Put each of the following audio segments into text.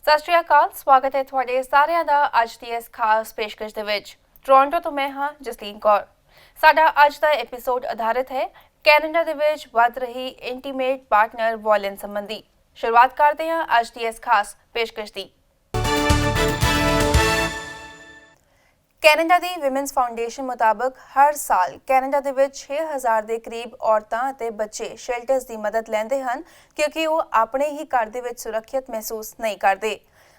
ਸਤਿ ਸ਼੍ਰੀ ਅਕਾਲ ਸਵਾਗਤ ਹੈ ਤੁਹਾਡੇ ਸਾਰਿਆਂ ਦਾ ਅੱਜ ਦੀ ਇਸ ਖਾਸ ਪੇਸ਼ਕਸ਼ ਦੇ ਵਿੱਚ ਟੋਰਾਂਟੋ ਤੋਂ ਮੈਂ ਹਾਂ ਜਸਲੀਨ ਕੌਰ ਸਾਡਾ ਅੱਜ ਦਾ ਐਪੀਸੋਡ ਆਧਾਰਿਤ ਹੈ ਕੈਨੇਡਾ ਦੇ ਵਿੱਚ ਵੱਧ ਰਹੀ ਇੰਟੀਮੇਟ ਪਾਰਟਨਰ ਵਾਇਲੈਂਸ ਸੰਬੰਧੀ ਸ਼ੁਰੂਆਤ ਕਰਦੇ ਹਾਂ ਅੱਜ ਦੀ ਇਸ ਖਾਸ ਪੇਸ਼ਕਸ਼ ਦੀ ਕੈਨੇਡਾ ਦੀ ਵਿਮਨਸ ਫਾਊਂਡੇਸ਼ਨ ਮੁਤਾਬਕ ਹਰ ਸਾਲ ਕੈਨੇਡਾ ਦੇ ਵਿੱਚ 6000 ਦੇ ਕਰੀਬ ਔਰਤਾਂ ਅਤੇ ਬੱਚੇ ਸ਼ੈਲਟਰਸ ਦੀ ਮਦਦ ਲੈਂਦੇ ਹਨ ਕਿਉਂਕਿ ਉਹ ਆਪਣੇ ਹੀ ਘਰ ਦੇ ਵਿੱਚ ਸੁਰੱਖਿਅਤ ਮਹਿਸੂਸ ਨਹੀਂ ਕਰਦੇ।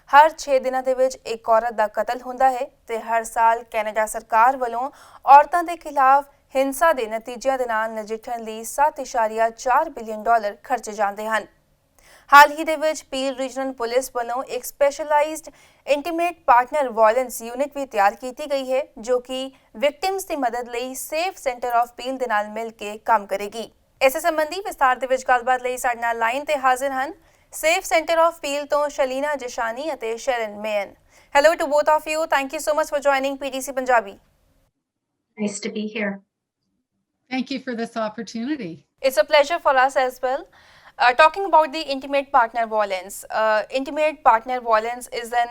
ਹਰ 6 ਦਿਨਾਂ ਦੇ ਵਿੱਚ ਇੱਕ ਔਰਤ ਦਾ ਕਤਲ ਹੁੰਦਾ ਹੈ ਤੇ ਹਰ ਸਾਲ ਕੈਨੇਡਾ ਸਰਕਾਰ ਵੱਲੋਂ ਔਰਤਾਂ ਦੇ ਖਿਲਾਫ ਹਿੰਸਾ ਦੇ ਨਤੀਜਿਆਂ ਦੇ ਨਾਲ ਨਜਿੱਠਣ ਲਈ 7.4 ਬਿਲੀਅਨ ਡਾਲਰ ਖਰਚੇ ਜਾਂਦੇ ਹਨ। हाल ही दे विच पील रीजनल पुलिस वालों एक स्पैशलाइज्ड इंटीमेट पार्टनर वायलेंस यूनिट भी तैयार की गई है जो कि विक्टिम्स की मदद लई सेफ सेंटर ऑफ पील दे नाल मिल के काम करेगी। इस संबंधी विस्तार दे विच गलबात लई साडे नाल लाइन ते हाजिर हन सेफ सेंटर ऑफ पील तो शलीना जशानी अते Sharan Mann. Hello to both of you, thank you so much for joining PTC Punjabi. Nice to be here. Thank you for this opportunity. It's a pleasure for us as well. Talking about the intimate partner violence, intimate partner violence is an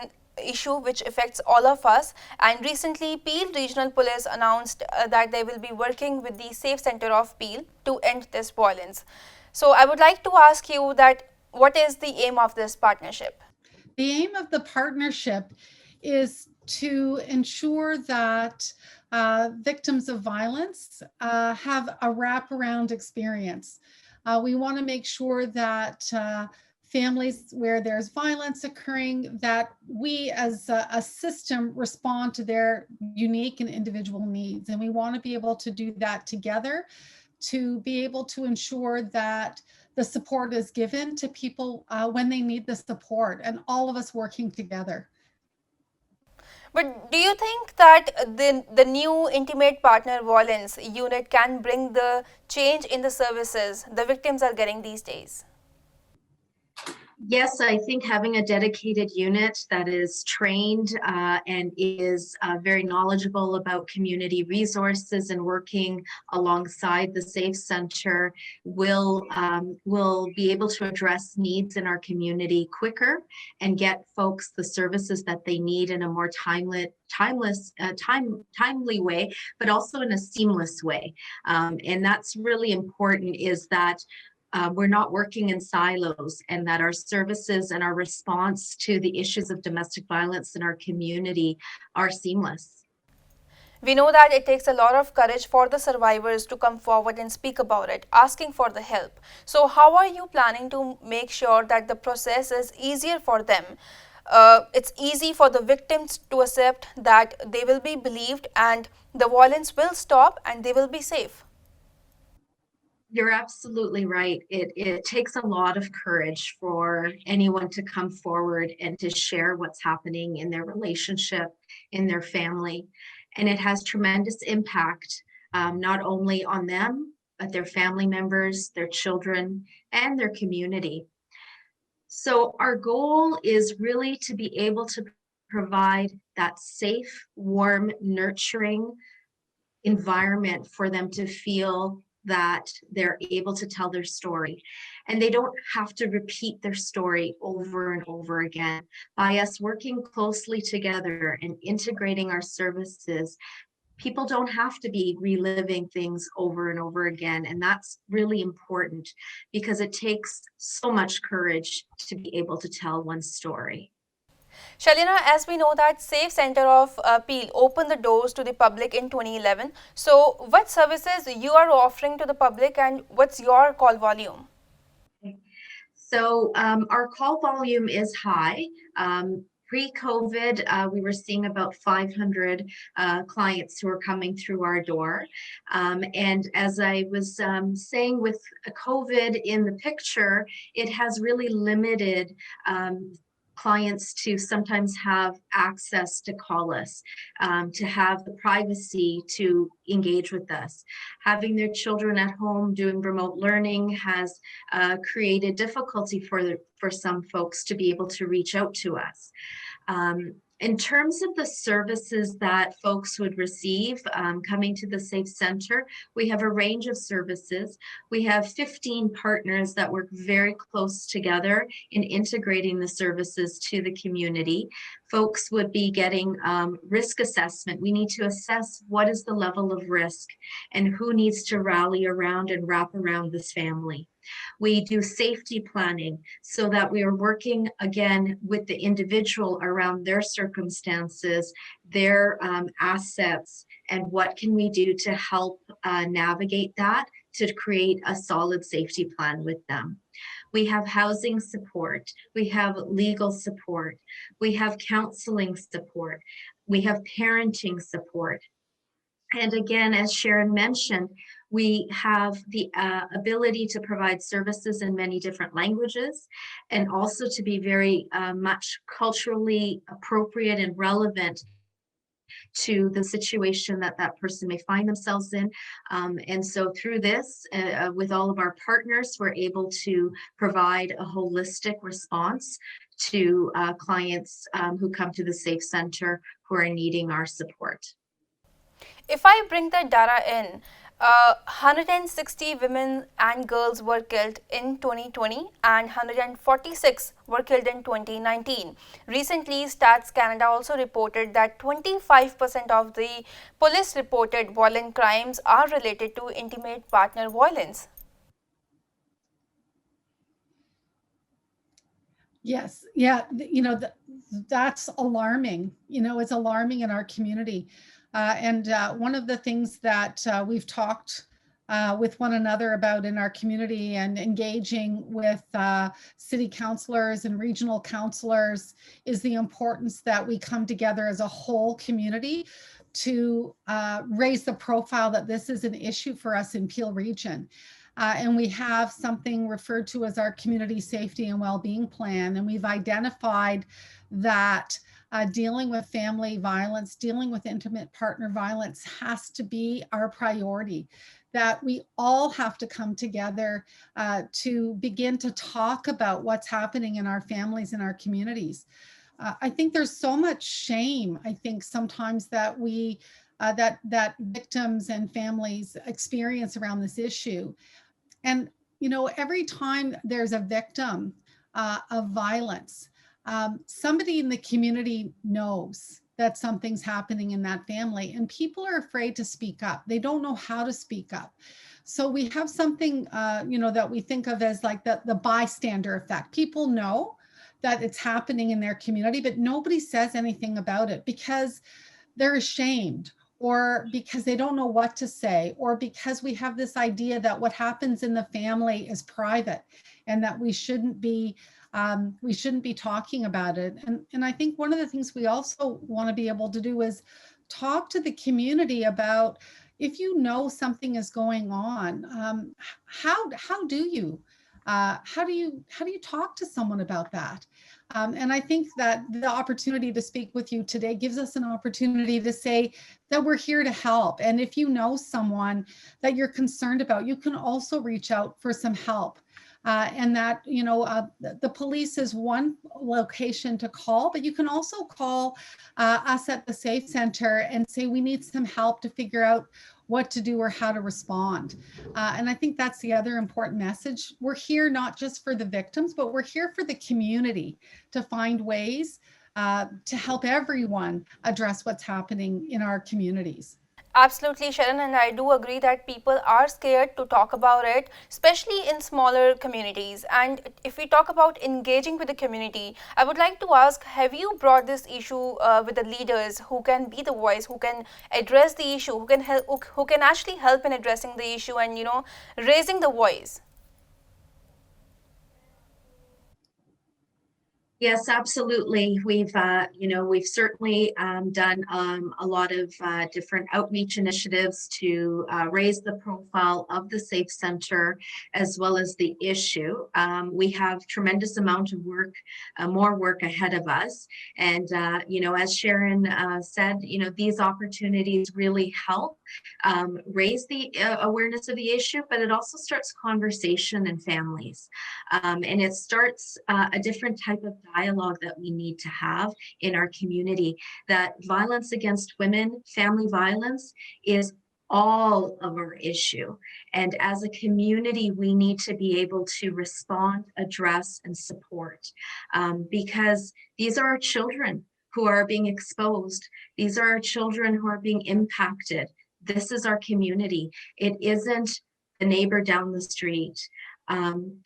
issue which affects all of us, and recently Peel Regional Police announced that they will be working with the Safe Center of Peel to end this violence. So I would like to ask you that what is the aim of this partnership? The aim of the partnership is to ensure that victims of violence have a wraparound experience. We want to make sure that families where there's violence occurring, that we as a system respond to their unique and individual needs. And we want to be able to do that together to be able to ensure that the support is given to people when they need the support, and all of us working together. But do you think that the new intimate partner violence unit can bring the change in the services the victims are getting these days? Yes, I think having a dedicated unit that is trained and is very knowledgeable about community resources and working alongside the Safe Center will be able to address needs in our community quicker and get folks the services that they need in a more timely way, but also in a seamless way. And that's really important, is that we're not working in silos, and that our services and our response to the issues of domestic violence in our community are seamless. We know that it takes a lot of courage for the survivors to come forward and speak about it, asking for the help. So how are you planning to make sure that the process is easier for them? It's easy for the victims to accept that they will be believed and the violence will stop and they will be safe. You're absolutely right. It takes a lot of courage for anyone to come forward and to share what's happening in their relationship, in their family. And it has tremendous impact, not only on them, but their family members, their children, and their community. So our goal is really to be able to provide that safe, warm, nurturing environment for them to feel that they're able to tell their story, and they don't have to repeat their story over and over again. By us working closely together and integrating our services, people don't have to be reliving things over and over again, and that's really important because it takes so much courage to be able to tell one story. Shalina, as we know that Safe Center of Peel opened the doors to the public in 2011. So what services you are offering to the public and what's your call volume? So our call volume is high. Pre-COVID, we were seeing about 500 clients who were coming through our door. And as I was saying, with COVID in the picture, it has really limited clients to sometimes have access to call us, to have the privacy to engage with us. Having their children at home doing remote learning has created difficulty for some folks to be able to reach out to us. In terms of the services that folks would receive coming to the Safe Center, we have a range of services. We have 15 partners that work very close together in integrating the services to the community. Folks would be getting risk assessment. We need to assess what is the level of risk and who needs to rally around and wrap around this family. We do safety planning so that we are working again with the individual around their circumstances, their assets, and what can we do to help navigate that to create a solid safety plan with them. We have housing support, we have legal support, we have counseling support, we have parenting support. And again, as Sharon mentioned, we have the ability to provide services in many different languages and also to be very much culturally appropriate and relevant to the situation that that person may find themselves in. And so through this, with all of our partners, we're able to provide a holistic response to clients who come to the Safe Center who are needing our support. If I bring the data in, 160 women and girls were killed in 2020 and 146 were killed in 2019. Recently, Stats Canada also reported that 25% of the police reported violent crimes are related to intimate partner violence. Yes, yeah, that's alarming. It's alarming in our community. And one of the things that we've talked with one another about in our community and engaging with city councillors and regional councillors is the importance that we come together as a whole community to raise the profile that this is an issue for us in Peel Region. And we have something referred to as our community safety and well-being plan. And we've identified that dealing with family violence, dealing with intimate partner violence has to be our priority, that we all have to come together to begin to talk about what's happening in our families and our communities. I think there's so much shame, I think sometimes that we that victims and families experience around this issue. And, every time there's a victim of violence, somebody in the community knows that something's happening in that family, and people are afraid to speak up. They don't know how to speak up. So we have something, that we think of as like the bystander effect. People know that it's happening in their community, but nobody says anything about it because they're ashamed, or because they don't know what to say, or because we have this idea that what happens in the family is private and that we shouldn't be talking about it. And I think one of the things we also want to be able to do is talk to the community about, if you know something is going on, how do you talk to someone about that? And I think that the opportunity to speak with you today gives us an opportunity to say that we're here to help. And if you know someone that you're concerned about, you can also reach out for some help. And that, the police is one location to call, but you can also call us at the Safe Center and say, we need some help to figure out what to do or how to respond. And I think that's the other important message. We're here not just for the victims, but we're here for the community to find ways to help everyone address what's happening in our communities. Absolutely, Sharon, and I do agree that people are scared to talk about it, especially in smaller communities. And if we talk about engaging with the community, I would like to ask, have you brought this issue with the leaders who can be the voice, who can address the issue, who can help, who can actually help in addressing the issue and, raising the voice? Yes, absolutely. We've certainly done a lot of different outreach initiatives to raise the profile of the Safe Center as well as the issue. We have tremendous amount of work, more work ahead of us. And, as Sharon said, these opportunities really help raise the awareness of the issue, but it also starts conversation in families. And it starts a different type of dialogue that we need to have in our community, that violence against women, family violence, is all of our issue. And as a community, we need to be able to respond, address, and support, because these are our children who are being exposed. These are our children who are being impacted. This is our community. It isn't the neighbor down the street.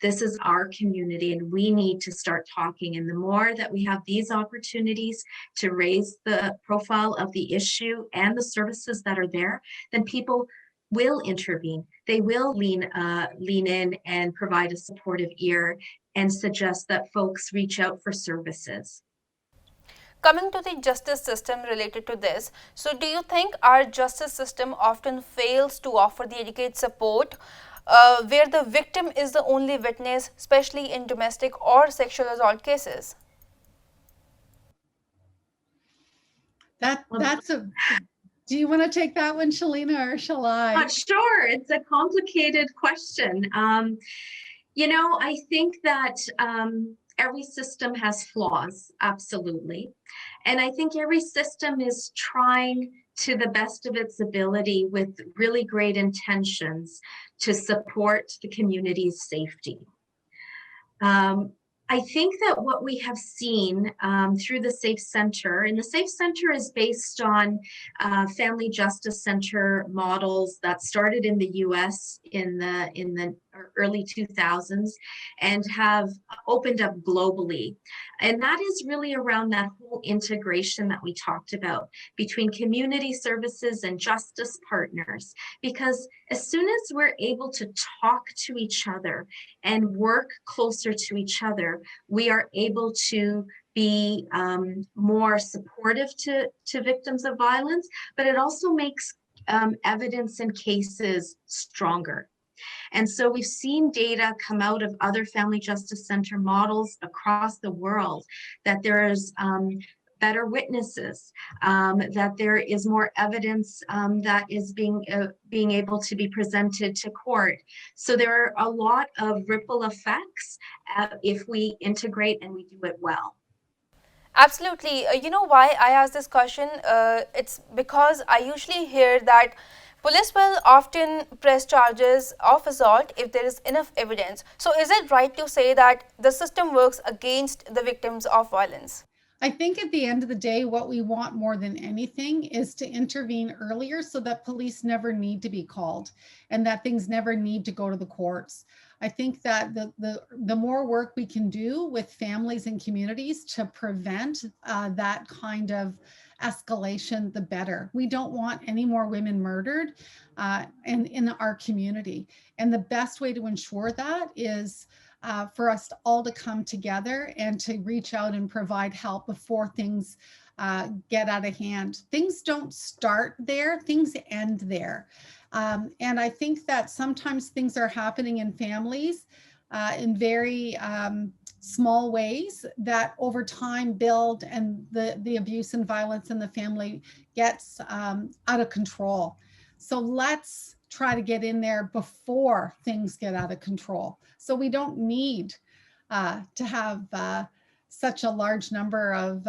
This is our community, and we need to start talking. And the more that we have these opportunities to raise the profile of the issue and the services that are there, then people will intervene. They will lean in and provide a supportive ear and suggest that folks reach out for services. Coming to the justice system related to this, so do you think our justice system often fails to offer the adequate support where the victim is the only witness, especially in domestic or sexual assault cases? Do you want to take that one, Shalina, or shall I? Sure, it's a complicated question. I think that every system has flaws, absolutely. And I think every system is trying to the best of its ability with really great intentions to support the community's safety. I think that what we have seen through the Safe Center, and the Safe Center is based on family justice center models that started in the US in the early 2000s and have opened up globally. And that is really around that whole integration that we talked about between community services and justice partners. Because as soon as we're able to talk to each other and work closer to each other, we are able to be more supportive to victims of violence, but it also makes evidence in cases stronger. And so we've seen data come out of other family justice center models across the world that there's better witnesses, that there is more evidence that is being able to be presented to court. So there are a lot of ripple effects if we integrate and we do it well. Absolutely. You know why I asked this question? It's because I usually hear that police will often press charges of assault if there is enough evidence. So is it right to say that the system works against the victims of violence? I think at the end of the day, what we want more than anything is to intervene earlier so that police never need to be called and that things never need to go to the courts. I think that the more work we can do with families and communities to prevent that kind of escalation, the better. We don't want any more women murdered in our community. And the best way to ensure that is for us all to come together and to reach out and provide help before things get out of hand. Things don't start there, things end there. And I think that sometimes things are happening in families in very small ways that over time build, and the abuse and violence in the family gets out of control. So let's try to get in there before things get out of control. So we don't need to have such a large number of,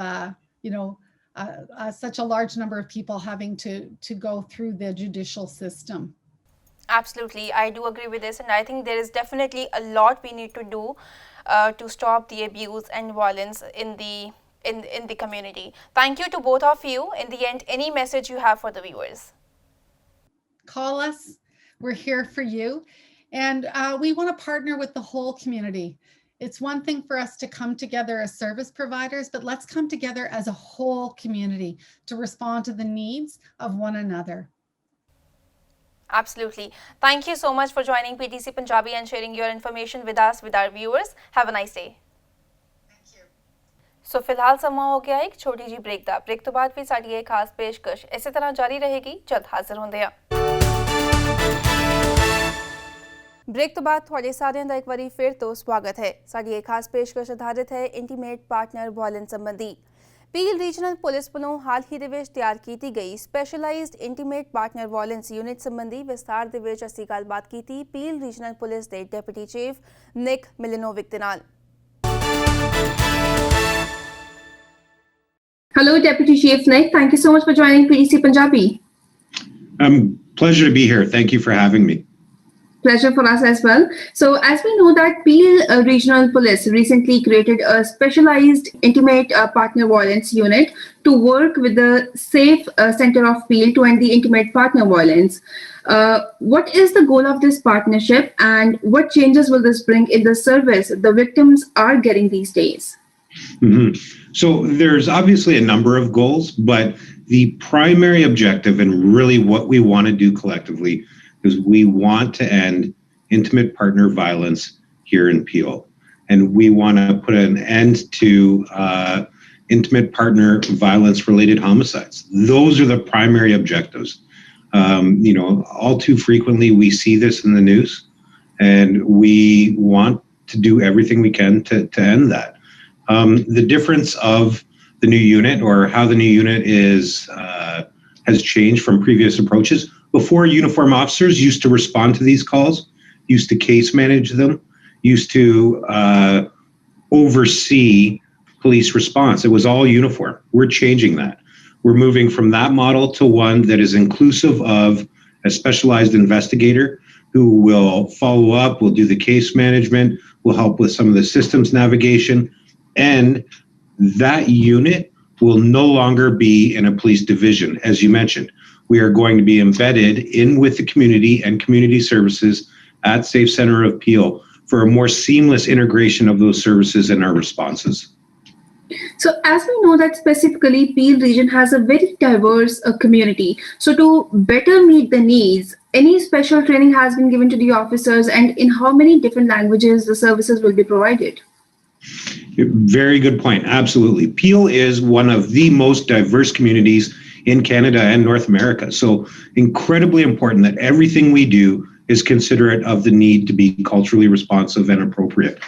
such a large number of people having to go through the judicial system. Absolutely, I do agree with this, and I think there is definitely a lot we need to do to stop the abuse and violence in the community. Thank you to both of you. In the end, any message you have for the viewers? Call us. We're here for you. And we want to partner with the whole community. It's one thing for us to come together as service providers, but let's come together as a whole community to respond to the needs of one another. Absolutely. Thank you so much for joining PTC Punjabi and sharing your information with us, with our viewers. Have a nice day. Thank you. सो फिलहाल समा हो गया एक छोटी जी break ਦਾ break ਤੋਂ ਬਾਅਦ ਵੀ ਸਾਡੀ ਇਹ ਖਾਸ ਪੇਸ਼ਕਸ਼ ਇਸੇ ਤਰ੍ਹਾਂ ਜਾਰੀ ਰਹੇਗੀ ਜਦ ਹਾਜ਼ਰ ਹੁੰਦੇ ਆ ब्रेक तो बाद ਤੁਹਾਡੇ ਸਾਰਿਆਂ ਦਾ ਇੱਕ ਵਾਰੀ ਫਿਰ ਤੋਂ ਸਵਾਗਤ ਹੈ ਸਾਡੀ ਇਹ ਖਾਸ ਪੇਸ਼ਕਸ਼ ਆਧਾਰਿਤ ਹੈ ਇੰਟੀਮੇਟ ਪਾਰਟਨਰ ਵਾਇਲੈਂਸ ਸੰਬੰਧੀ ਪੀਲ ਰੀਜਨਲ ਪੁਲਿਸ ਵੱਲੋਂ ਹਾਲ ਹੀ ਦੇ ਵਿੱਚ ਤਿਆਰ ਕੀਤੀ ਗਈ specialised intimate partner violence unit ਸੰਬੰਧੀ ਵਿਸਤਾਰ ਦੇ ਵਿੱਚ ਅਸੀਂ ਗੱਲਬਾਤ ਕੀਤੀ ਪੀਲ ਰੀਜਨਲ ਪੁਲਿਸ ਦੇ ਡਿਪਟੀ ਚੀਫ ਨਿਕ ਮਿਲਨੋਵਿਕ ਦੇ ਨਾਲ Hello, Deputy Chief Nick. Thank you so much for joining PDC Punjabi. Pleasure to be here. Thank you for having me. Pleasure for us as well. So as we know that Peel Regional Police recently created a specialized intimate partner violence unit to work with the Safe Center of Peel to end the intimate partner violence. What is the goal of this partnership and what changes will this bring in the service the victims are getting these days? Mm-hmm. So there's obviously a number of goals, but the primary objective and really what we want to do collectively is we want to end intimate partner violence here in Peel. And we want to put an end to intimate partner violence related homicides. Those are the primary objectives. All too frequently we see this in the news, and we want to do everything we can to end that. The difference of the new unit, or how the new unit has changed from previous approaches. Before, uniform officers used to respond to these calls, used to case manage them, used to oversee police response. It was all uniform. We're changing that. We're moving from that model to one that is inclusive of a specialized investigator who will follow up, will do the case management, will help with some of the systems navigation, and that unit will no longer be in a police division, as you mentioned. We are going to be embedded in with the community and community services at Safe Center of Peel for a more seamless integration of those services and our responses. So as we know that specifically Peel region has a very diverse community. So to better meet the needs, any special training has been given to the officers, and in how many different languages the services will be provided? Very good point. Absolutely. Peel is one of the most diverse communities in Canada and North America. So incredibly important that everything we do is considerate of the need to be culturally responsive and appropriate.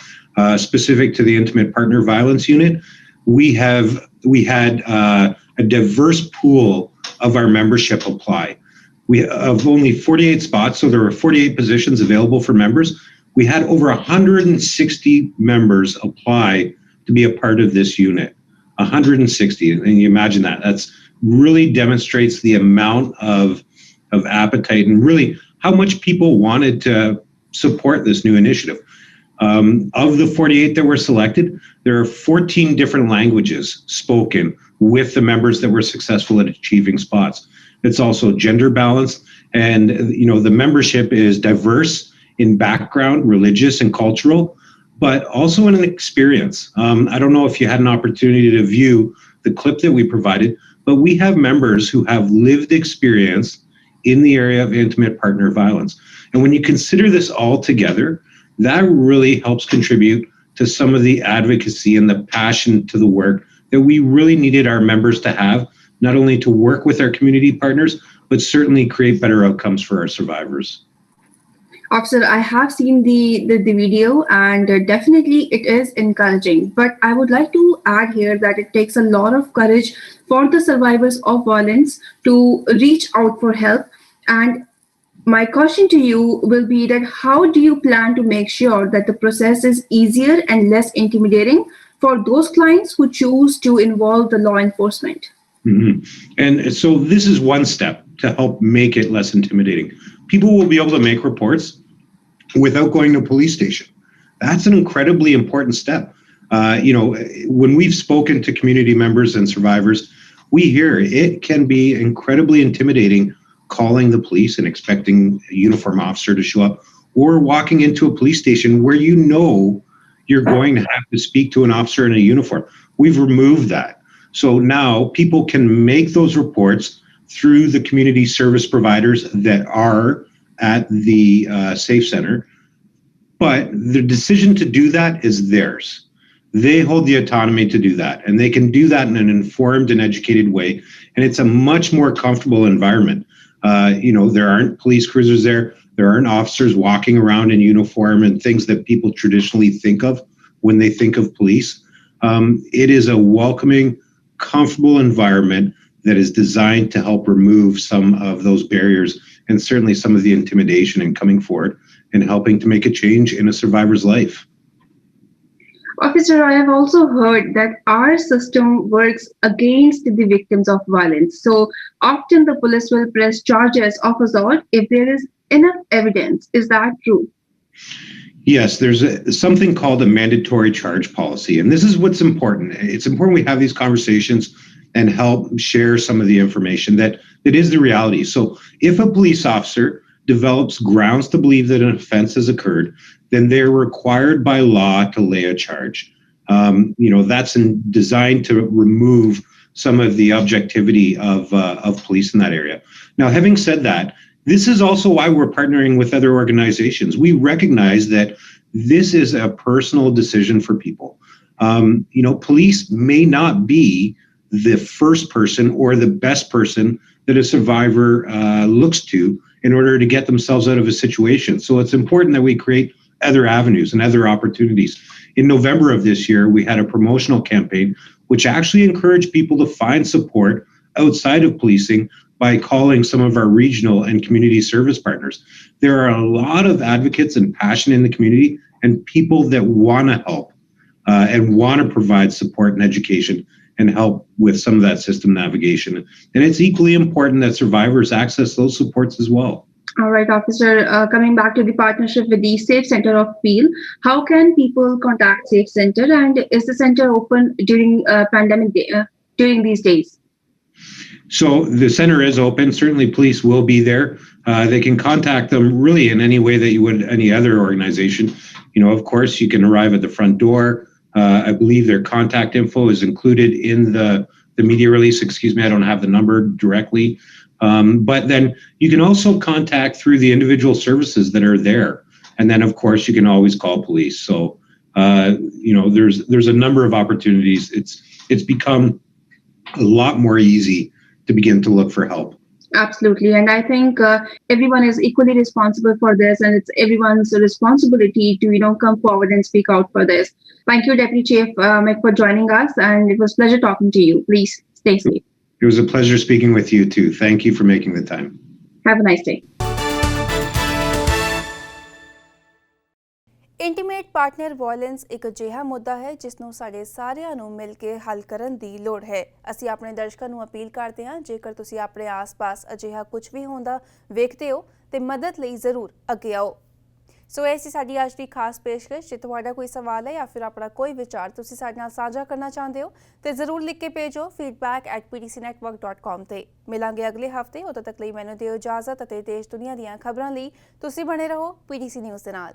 Specific to the Intimate Partner Violence Unit, we had a diverse pool of our membership apply. We have only 48 spots, so there were 48 positions available for members. We had over 160 members apply to be a part of this unit. 160, and you imagine that. That's really demonstrates the amount of appetite and really how much people wanted to support this new initiative. Of the 48 that were selected, there are 14 different languages spoken with the members that were successful at achieving spots. It's also gender balanced, and the membership is diverse in background, religious and cultural, but also in an experience. I don't know if you had an opportunity to view the clip that we provided, but we have members who have lived experience in the area of intimate partner violence. And when you consider this all together, that really helps contribute to some of the advocacy and the passion to the work that we really needed our members to have, not only to work with our community partners, but certainly create better outcomes for our survivors. Officer, I have seen the video, and definitely it is encouraging. But I would like to add here that it takes a lot of courage for the survivors of violence to reach out for help. And my question to you will be that how do you plan to make sure that the process is easier and less intimidating for those clients who choose to involve the law enforcement? Mm-hmm. And so this is one step to help make it less intimidating. People will be able to make reports without going to a police station. That's an incredibly important step. When we've spoken to community members and survivors, we hear it can be incredibly intimidating calling the police and expecting a uniform officer to show up, or walking into a police station where you're going to have to speak to an officer in a uniform. We've removed that. So now people can make those reports through the community service providers that are at the Safe Center, but the decision to do that is theirs. They hold the autonomy to do that, and they can do that in an informed and educated way, and it's a much more comfortable environment. There aren't police cruisers there. There aren't officers walking around in uniform and things that people traditionally think of when they think of police. It is a welcoming, comfortable environment that is designed to help remove some of those barriers and certainly some of the intimidation in coming forward and helping to make a change in a survivor's life. Officer, I have also heard that our system works against the victims of violence. So often the police will press charges of assault if there is enough evidence. Is that true? Yes, there's something called a mandatory charge policy. And this is what's important. It's important we have these conversations and help share some of the information that is the reality. So if a police officer develops grounds to believe that an offense has occurred, then they're required by law to lay a charge. That's designed to remove some of the objectivity of police in that area. Now, having said that, this is also why we're partnering with other organizations. We recognize that this is a personal decision for people. Police may not be the first person or the best person that a survivor looks to in order to get themselves out of a situation. So it's important that we create other avenues and other opportunities. In November of this year, we had a promotional campaign which actually encouraged people to find support outside of policing by calling some of our regional and community service partners. There are a lot of advocates and passion in the community and people that want to help and want to provide support and education and help with some of that system navigation. And it's equally important that survivors access those supports as well. All right, Officer, coming back to the partnership with the Safe Center of Peel, how can people contact Safe Center, and is the center open during pandemic during these days? So the center is open. Certainly police will be there. They can contact them really in any way that you would any other organization. Of course, you can arrive at the front door. I believe their contact info is included in the media release. Excuse me, I don't have the number directly. But then you can also contact through the individual services that are there. And then, of course, you can always call police. So, there's a number of opportunities. It's become a lot more easy to begin to look for help. Absolutely. And I think everyone is equally responsible for this, and it's everyone's responsibility to, come forward and speak out for this. Thank you, Deputy Chief Mick, for joining us, and it was a pleasure talking to you. Please stay safe. It was a pleasure speaking with you too. Thank you for making the time. Have a nice day. Intimate partner violence ਇੱਕ ਅਜਿਹਾ ਮੁੱਦਾ ਹੈ ਜਿਸ ਨੂੰ ਸਾਡੇ ਸਾਰਿਆਂ ਨੂੰ ਮਿਲ ਕੇ ਹੱਲ ਕਰਨ ਦੀ ਲੋੜ ਹੈ। ਅਸੀਂ ਆਪਣੇ ਦਰਸ਼ਕਾਂ ਨੂੰ ਅਪੀਲ ਕਰਦੇ ਹਾਂ, ਜੇਕਰ ਤੁਸੀਂ ਆਪਣੇ ਆਸ-ਪਾਸ ਅਜਿਹਾ ਕੁਝ ਵੀ ਹੁੰਦਾ ਵੇਖਦੇ ਹੋ ਤੇ ਮਦਦ ਲਈ ਜ਼ਰੂਰ ਅੱਗੇ ਆਓ। ਸੋ ਇਹ ਸੀ ਸਾਡੀ ਅੱਜ ਦੀ ਖਾਸ ਪੇਸ਼ਕਸ਼। ਜੇ ਤੁਹਾਡਾ ਕੋਈ ਸਵਾਲ ਹੈ ਜਾਂ ਫਿਰ ਆਪਣਾ ਕੋਈ ਵਿਚਾਰ ਤੁਸੀਂ ਸਾਡੇ ਨਾਲ ਸਾਂਝਾ ਕਰਨਾ ਚਾਹੁੰਦੇ ਹੋ ਤੇ ਜ਼ਰੂਰ ਲਿਖ ਕੇ ਭੇਜੋ feedback@ptcnetwork.com ਤੇ। ਮਿਲਾਂਗੇ ਅਗਲੇ ਹਫਤੇ। ਉਦੋਂ ਤੱਕ ਲਈ ਮੈਨੂੰ ਦਿਓ ਇਜਾਜ਼ਤ ਅਤੇ ਦੇਸ਼ ਦੁਨੀਆ ਦੀਆਂ ਖਬਰਾਂ ਲਈ ਤੁਸੀਂ ਬਣੇ ਰਹੋ PTC ਨਿਊਜ਼ ਦੇ ਨਾਲ।